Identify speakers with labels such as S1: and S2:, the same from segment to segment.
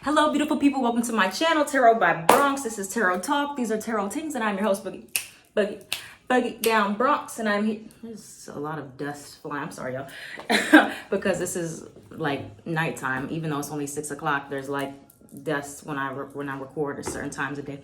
S1: Hello, beautiful people. Welcome to my channel, Tarot by Bronx. This is Tarot Talk. These are Tarot Tings, and I'm your host, Boogie Down Bronx. And I'm here. There's a lot of dust flying. I'm sorry, y'all, because this is like nighttime. Even though it's only 6 o'clock, there's like dust when I record at certain times of day.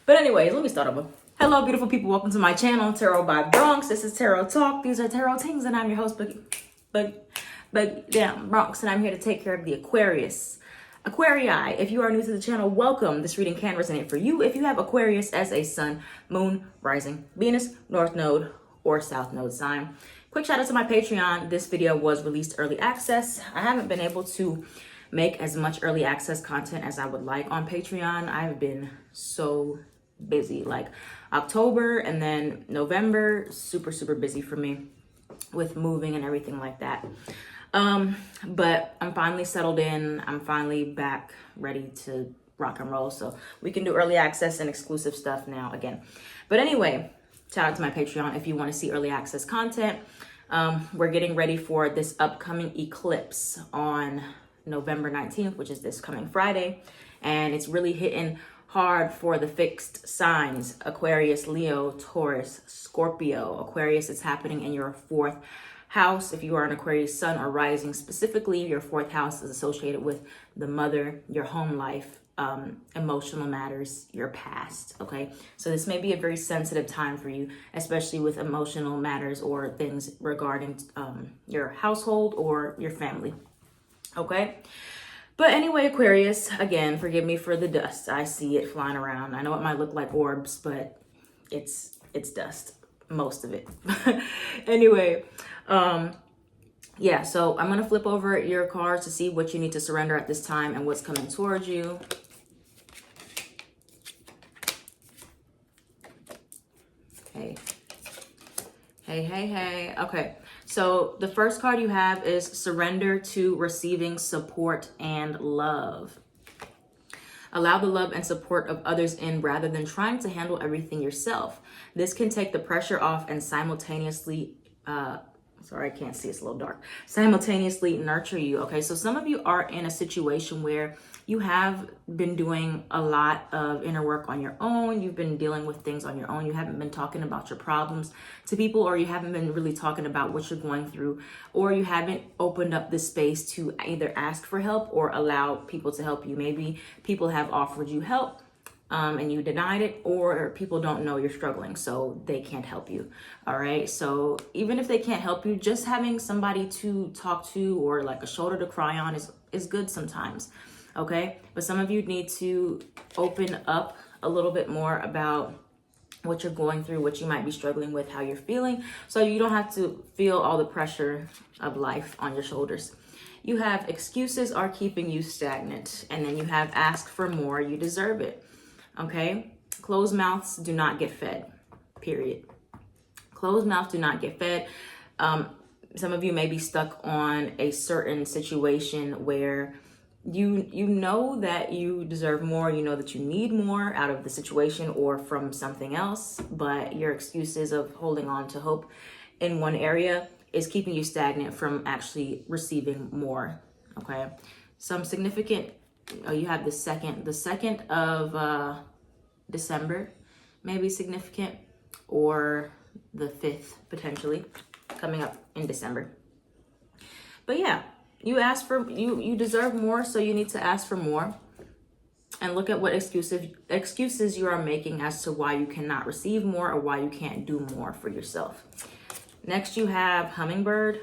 S1: But anyways, let me start over. Hello, beautiful people. Welcome to my channel, Tarot by Bronx. This is Tarot Talk. These are Tarot Tings, and I'm your host, Boogie Down Bronx, and I'm here to take care of the Aquarius. Aquarii, if you are new to the channel, welcome. This reading can resonate for you if you have Aquarius as a sun, moon, rising, Venus, north node, or south node sign. Quick shout out to my Patreon. This video was released early access. I haven't been able to make as much early access content as I would like on Patreon. I've been so busy, like October and then November, super busy for me with moving and everything like that. But I'm finally settled in. I'm finally back ready to rock and roll. So we can do early access and exclusive stuff now again. But anyway, shout out to my Patreon if you want to see early access content. We're getting ready for this upcoming eclipse on November 19th, which is this coming Friday. And it's really hitting hard for the fixed signs: Aquarius, Leo, Taurus, Scorpio. Aquarius, it's happening in your fourth house. If you are an Aquarius sun or rising, specifically your fourth house is associated with the mother, your home life, emotional matters, your past. Okay, so this may be a very sensitive time for you, especially with emotional matters or things regarding your household or your family. Okay, but anyway, Aquarius, again, forgive me for the dust. I see it flying around. I know it might look like orbs, but it's dust, most of it. Anyway, yeah, so I'm gonna flip over your cards to see what you need to surrender at this time and what's coming towards you. Hey. Okay, so the first card you have is surrender to receiving support and love. Allow the love and support of others in rather than trying to handle everything yourself. This can take the pressure off and simultaneously sorry, I can't see, it's a little dark. Simultaneously nurture you. Okay, so some of you are in a situation where you have been doing a lot of inner work on your own. You've been dealing with things on your own. You haven't been talking about your problems to people, or you haven't been really talking about what you're going through, or you haven't opened up this space to either ask for help or allow people to help you. Maybe people have offered you help and you denied it, or people don't know you're struggling, so they can't help you. All right, so even if they can't help you, just having somebody to talk to or like a shoulder to cry on is good sometimes. Okay, but some of you need to open up a little bit more about what you're going through, what you might be struggling with, how you're feeling, so you don't have to feel all the pressure of life on your shoulders. You have excuses are keeping you stagnant, and then you have ask for more, you deserve it. Okay, closed mouths do not get fed, period. Closed mouths do not get fed. Some of you may be stuck on a certain situation where you know that you deserve more, you know that you need more out of the situation or from something else, but your excuses of holding on to hope in one area is keeping you stagnant from actually receiving more. Okay, some significant, you have the second of December may be significant, or the 5th potentially coming up in December. But yeah, you ask for, you deserve more, so you need to ask for more. And look at what excuses you are making as to why you cannot receive more or why you can't do more for yourself. Next, you have hummingbird.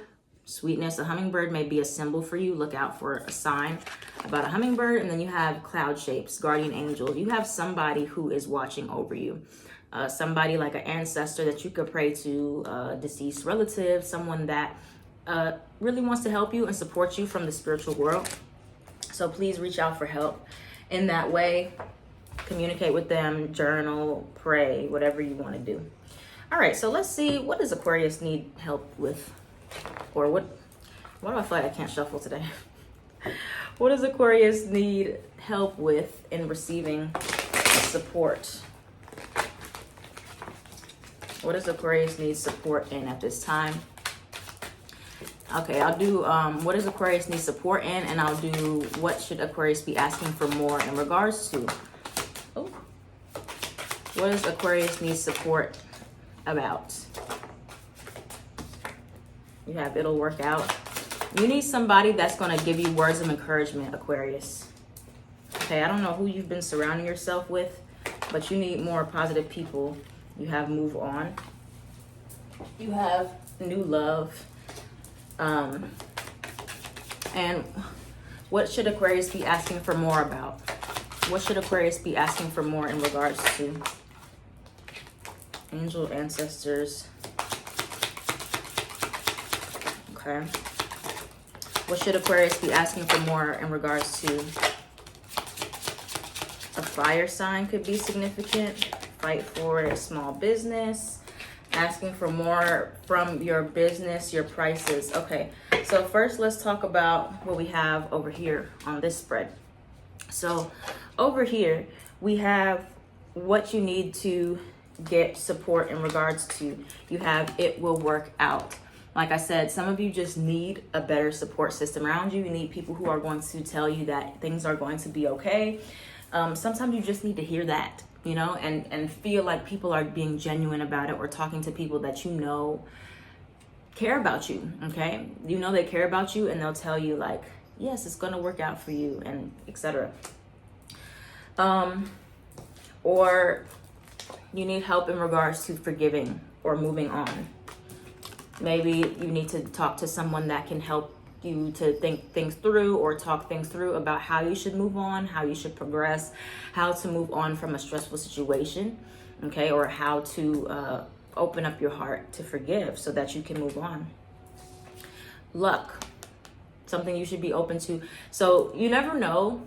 S1: Sweetness. A hummingbird may be a symbol for you. Look out for a sign about a hummingbird. And then you have cloud shapes, guardian angel. You have somebody who is watching over you. Somebody like an ancestor that you could pray to, a deceased relative, someone that really wants to help you and support you from the spiritual world. So please reach out for help in that way. Communicate with them, journal, pray, whatever you want to do. All right, so let's see, what does Aquarius need help with? Or why do I feel like I can't shuffle today? What does Aquarius need help with in receiving support? What does Aquarius need support in at this time? Okay, I'll do what does Aquarius need support in, and I'll do what should Aquarius be asking for more in regards to. Oh, what does Aquarius need support about? You have it'll work out. You need somebody that's going to give you words of encouragement, Aquarius. Okay, I don't know who you've been surrounding yourself with, but you need more positive people. You have move on. You have new love. And what should Aquarius be asking for more about? What should Aquarius be asking for more in regards to? Angel ancestors. Okay. What should Aquarius be asking for more in regards to? A fire sign could be significant. Fight for a small business. Asking for more from your business, your prices. Okay, so first let's talk about what we have over here on this spread. So over here, we have what you need to get support in regards to. You have it will work out. Like I said, some of you just need a better support system around you. You need people who are going to tell you that things are going to be okay. Sometimes you just need to hear that, you know, and feel like people are being genuine about it, or talking to people that you know care about you, okay? You know they care about you, and they'll tell you like, yes, it's going to work out for you, and etc. Or you need help in regards to forgiving or moving on. Maybe you need to talk to someone that can help you to think things through, or talk things through about how you should move on, how you should progress, how to move on from a stressful situation, okay? Or how to open up your heart to forgive so that you can move on. Luck, something you should be open to. So you never know.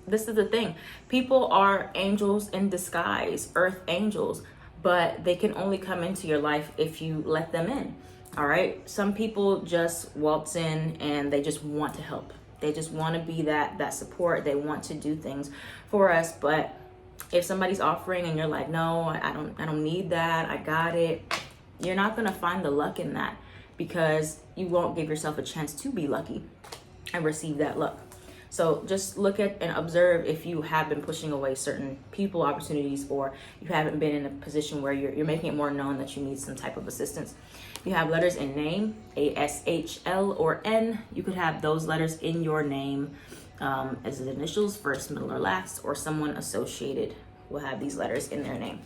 S1: This is the thing. People are angels in disguise, earth angels, but they can only come into your life if you let them in. All right. Some people just waltz in and they just want to help. They just want to be that support. They want to do things for us. But if somebody's offering and you're like, no, I don't need that, I got it, you're not going to find the luck in that, because you won't give yourself a chance to be lucky and receive that luck. So just look at and observe if you have been pushing away certain people, opportunities, or you haven't been in a position where you're making it more known that you need some type of assistance. You have letters in name, A-S-H-L or N. You could have those letters in your name as the initials, first, middle, or last, or someone associated will have these letters in their name.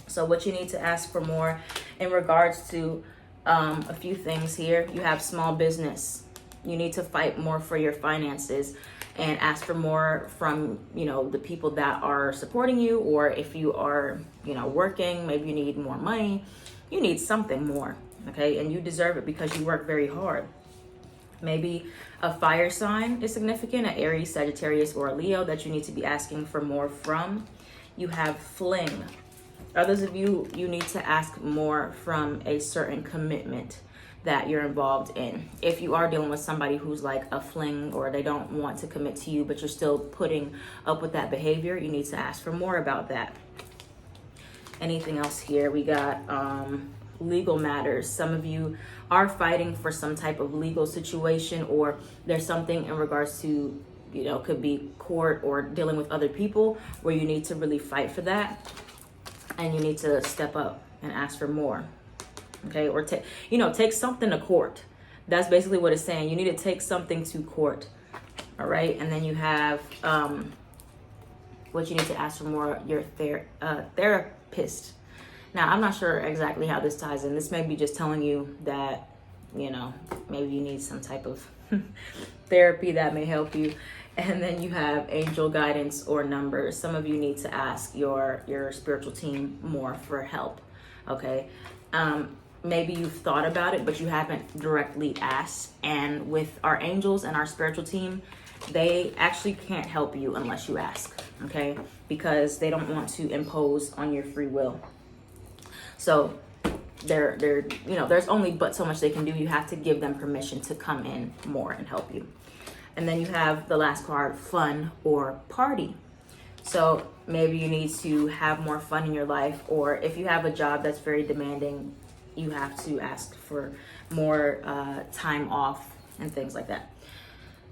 S1: So what you need to ask for more in regards to a few things here. You have small business. You need to fight more for your finances and ask for more from, you know, the people that are supporting you. Or if you are, you know, working, maybe you need more money. You need something more, okay? And you deserve it because you work very hard. Maybe a fire sign is significant, an Aries, Sagittarius, or a Leo that you need to be asking for more from. You have fling. Others of you, you need to ask more from a certain commitment that you're involved in. If you are dealing with somebody who's like a fling, or they don't want to commit to you, but you're still putting up with that behavior, you need to ask for more about that. Anything else here? We got legal matters. Some of you are fighting for some type of legal situation, or there's something in regards to, you know, could be court or dealing with other people where you need to really fight for that, and you need to step up and ask for more. Okay, or take something to court. That's basically what it's saying. You need to take something to court. All right, and then you have what you need to ask for more, your therapist. Now, I'm not sure exactly how this ties in. This may be just telling you that, you know, maybe you need some type of therapy that may help you. And then you have angel guidance or numbers. Some of you need to ask your spiritual team more for help. Okay. Maybe you've thought about it, but you haven't directly asked. And with our angels and our spiritual team, they actually can't help you unless you ask, okay? Because they don't want to impose on your free will. So they're you know, there's only but so much they can do. You have to give them permission to come in more and help you. And then you have the last card, fun or party. So maybe you need to have more fun in your life, or if you have a job that's very demanding, you have to ask for more time off and things like that.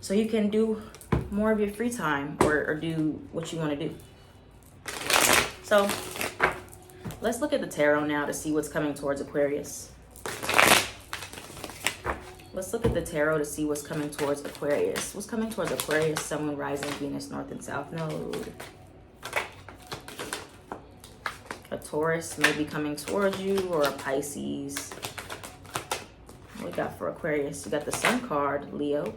S1: So you can do more of your free time or do what you want to do. So let's look at the tarot now to see what's coming towards Aquarius. Let's look at the tarot to see what's coming towards Aquarius. What's coming towards Aquarius? Sun, Moon, Rising, Venus, North and South Node. A Taurus may be coming towards you, or a Pisces. What we got for Aquarius? You got the Sun card, Leo.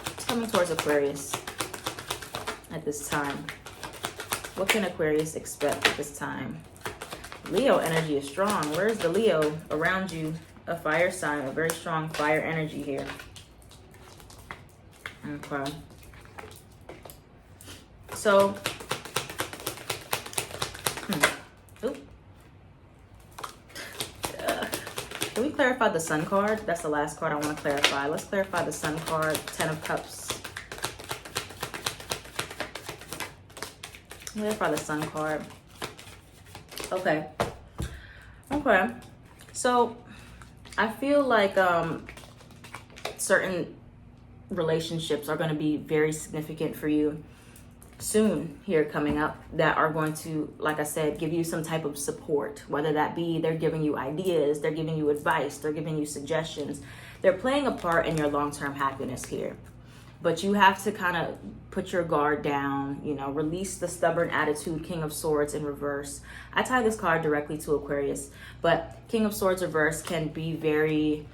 S1: What's coming towards Aquarius at this time? What can Aquarius expect at this time? Leo energy is strong. Where's the Leo around you? A fire sign, a very strong fire energy here. Okay. So, can we clarify the Sun card? That's the last card I want to clarify. Let's clarify the Sun card, 10 of Cups. Clarify the Sun card. Okay. Okay. So, I feel like certain relationships are going to be very significant for you soon here coming up that are going to, like I said, give you some type of support, whether that be they're giving you ideas, they're giving you advice, they're giving you suggestions. They're playing a part in your long-term happiness here. But you have to kind of put your guard down, you know, release the stubborn attitude, King of Swords in reverse. I tie this card directly to Aquarius, but King of Swords reverse can be very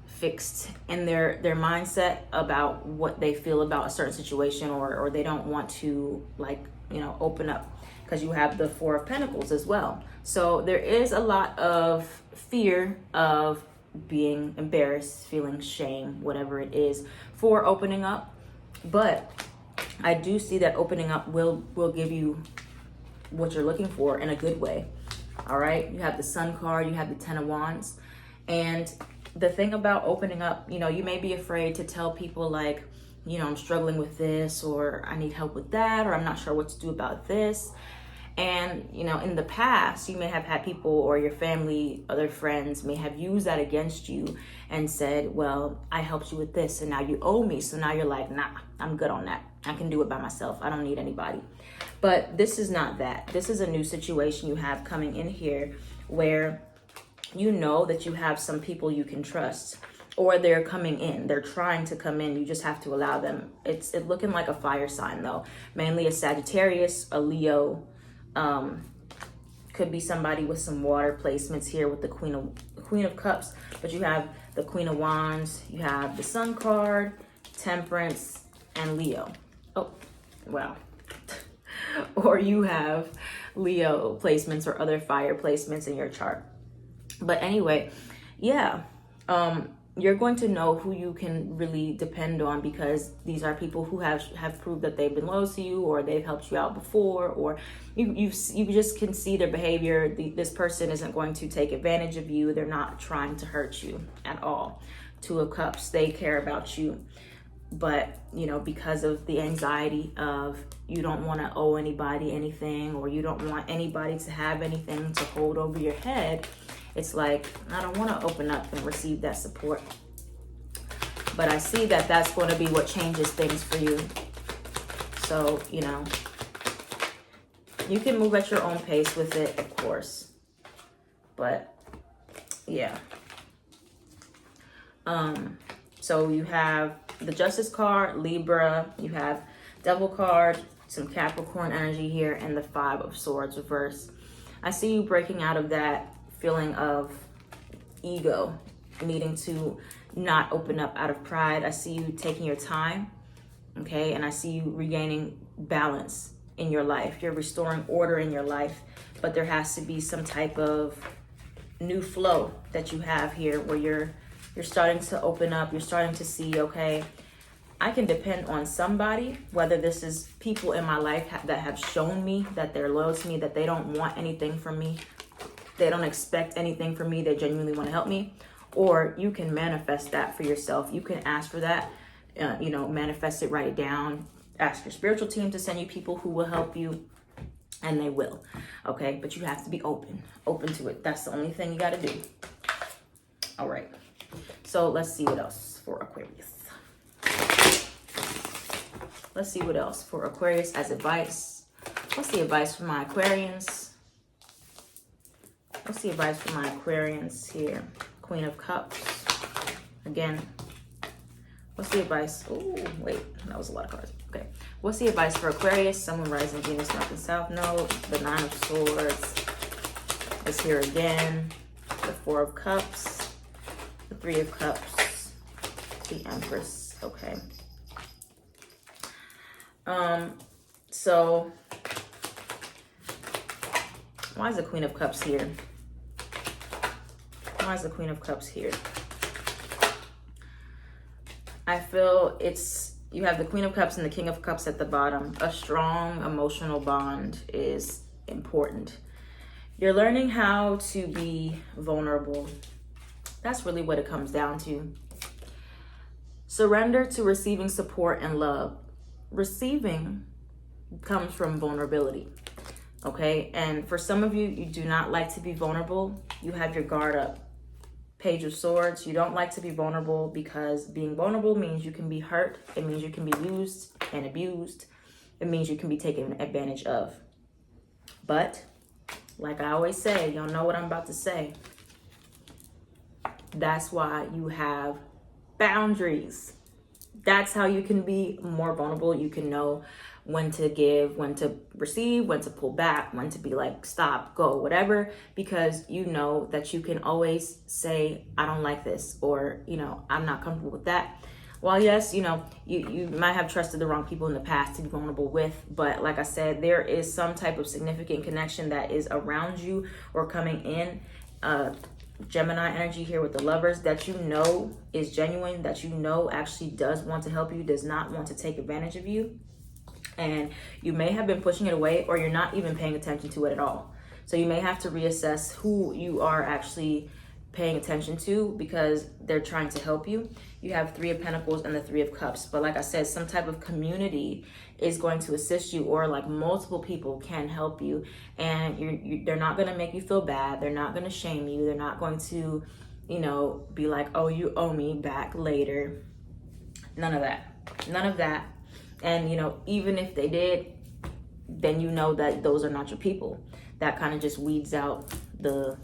S1: fixed in their mindset about what they feel about a certain situation, or they don't want to, like, you know, open up, because you have the Four of Pentacles as well. So there is a lot of fear of being embarrassed, feeling shame, whatever it is, for opening up. But I do see that opening up will give you what you're looking for in a good way. All right. You have the Sun card, you have the 10 of Wands. And the thing about opening up, you know, you may be afraid to tell people, like, you know, I'm struggling with this, or I need help with that, or I'm not sure what to do about this. And, you know, in the past, you may have had people, or your family, other friends may have used that against you and said, well, I helped you with this and now you owe me. So now you're like, nah, I'm good on that. I can do it by myself. I don't need anybody. But this is not that. This is a new situation you have coming in here where you know that you have some people you can trust, or they're coming in. They're trying to come in. You just have to allow them. It's looking like a fire sign, though. Mainly a Sagittarius, a Leo. Could be somebody with some water placements here with the Queen of Cups. But you have the Queen of Wands. You have the Sun card, Temperance, and Leo. Oh, wow. Or you have Leo placements or other fire placements in your chart. But anyway, yeah, you're going to know who you can really depend on, because these are people who have proved that they've been loyal to you, or they've helped you out before, or you just can see their behavior. This person isn't going to take advantage of you. They're not trying to hurt you at all. Two of Cups, they care about you. But, you know, because of the anxiety of you don't want to owe anybody anything, or you don't want anybody to have anything to hold over your head, it's like, I don't want to open up and receive that support. But I see that that's going to be what changes things for you. So, you know, you can move at your own pace with it, of course. But, yeah. So you have the Justice card, Libra. You have Devil card, some Capricorn energy here, and the Five of Swords reverse. I see you breaking out of that feeling of ego, needing to not open up out of pride. I see you taking your time, okay? And I see you regaining balance in your life. You're restoring order in your life, but there has to be some type of new flow that you have here where you're starting to open up. You're starting to see, okay, I can depend on somebody, whether this is people in my life that have shown me that they're loyal to me, that they don't want anything from me, they don't expect anything from me, they genuinely want to help me. Or you can manifest that for yourself. You can ask for that, you know, manifest it, write it down, ask your spiritual team to send you people who will help you, and they will, okay? But you have to be open to it. That's the only thing you got to do. All right. So let's see what else for Aquarius. Let's see what else for Aquarius as advice. What's the advice for my Aquarians? What's the advice for my Aquarians here? Queen of Cups. Again, what's the advice? Oh, wait, that was a lot of cards. Okay. What's the advice for Aquarius? Sun, Moon, Rising, Venus, North and South Node. The Nine of Swords is here again. The Four of Cups. The Three of Cups. The Empress. Okay. So why is the Queen of Cups here? Why is the Queen of Cups here? I feel you have the Queen of Cups and the King of Cups at the bottom. A strong emotional bond is important. You're learning how to be vulnerable. That's really what it comes down to. Surrender to receiving support and love. Receiving comes from vulnerability, okay? And for some of you, you do not like to be vulnerable. You have your guard up. Page of Swords, you don't like to be vulnerable because being vulnerable means you can be hurt. It means you can be used and abused. It means you can be taken advantage of. But, like I always say, y'all know what I'm about to say. That's why you have boundaries. That's how you can be more vulnerable. You can know when to give, when to receive, when to pull back, when to be like, stop, go, whatever, because you know that you can always say, I don't like this, or, you know, I'm not comfortable with that. Well, yes, you know, you might have trusted the wrong people in the past to be vulnerable with, but like I said, there is some type of significant connection that is around you or coming in. Gemini energy here with the Lovers that you know is genuine, that you know actually does want to help you, does not want to take advantage of you. And you may have been pushing it away, or you're not even paying attention to it at all. So you may have to reassess who you are actually paying attention to because they're trying to help you. You have Three of Pentacles and the Three of Cups. But like I said, some type of community is going to assist you, or like multiple people can help you. And they're not going to make you feel bad. They're not going to shame you. They're not going to, you know, be like, oh, you owe me back later. None of that. None of that. And, you know, even if they did, then you know that those are not your people. That kind of just weeds out the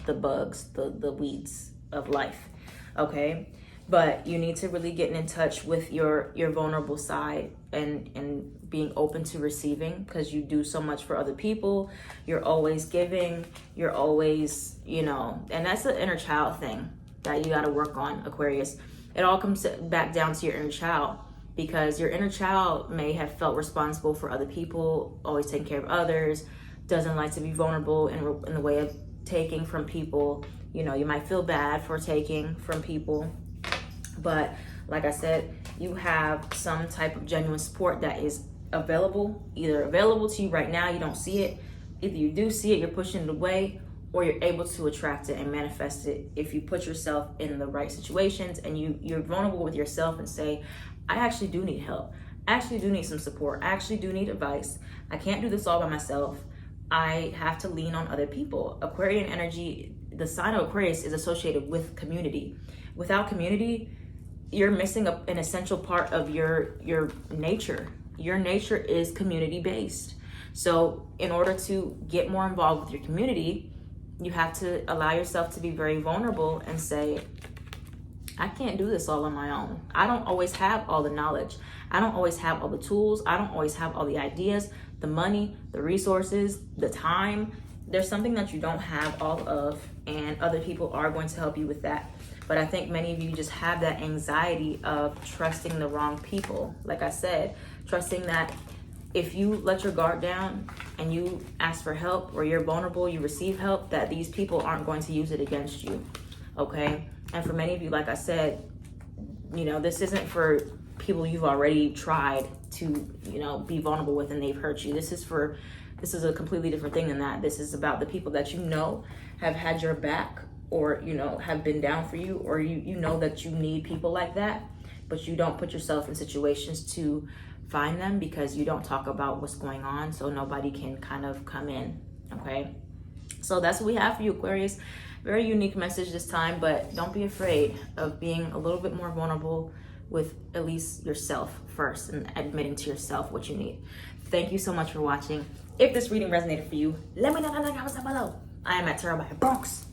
S1: bugs, the weeds of life. Okay. But you need to really get in touch with your vulnerable side and being open to receiving, because you do so much for other people. You're always giving. You're always, you know, and that's the inner child thing that you got to work on, Aquarius. It all comes back down to your inner child, because your inner child may have felt responsible for other people, always taking care of others, doesn't like to be vulnerable in the way of taking from people. You know, you might feel bad for taking from people. But like I said, you have some type of genuine support that is available, either available to you right now, you don't see it. Either you do see it, you're pushing it away, or you're able to attract it and manifest it if you put yourself in the right situations and you're vulnerable with yourself and say, I actually do need help. I actually do need some support. I actually do need advice. I can't do this all by myself. I have to lean on other people. Aquarian energy, the sign of Aquarius is associated with community. Without community, you're missing an essential part of your nature. Your nature is community based. So in order to get more involved with your community, you have to allow yourself to be very vulnerable and say, I can't do this all on my own. I don't always have all the knowledge. I don't always have all the tools. I don't always have all the ideas, the money, the resources, the time. There's something that you don't have all of, and other people are going to help you with that. But I think many of you just have that anxiety of trusting the wrong people. Like I said, trusting that if you let your guard down and you ask for help, or you're vulnerable, you receive help, that these people aren't going to use it against you, okay? And for many of you, like I said, you know, this isn't for people you've already tried to, you know, be vulnerable with and they've hurt you. This is a completely different thing than that. This is about the people that you know have had your back, or, you know, have been down for you, or you know that you need people like that, but you don't put yourself in situations to find them because you don't talk about what's going on, so nobody can kind of come in, okay? So that's what we have for you, Aquarius. Very unique message this time, but don't be afraid of being a little bit more vulnerable with at least yourself first and admitting to yourself what you need. Thank you so much for watching. If this reading resonated for you, let me know in the comments below. I am at Tarot by Bronx.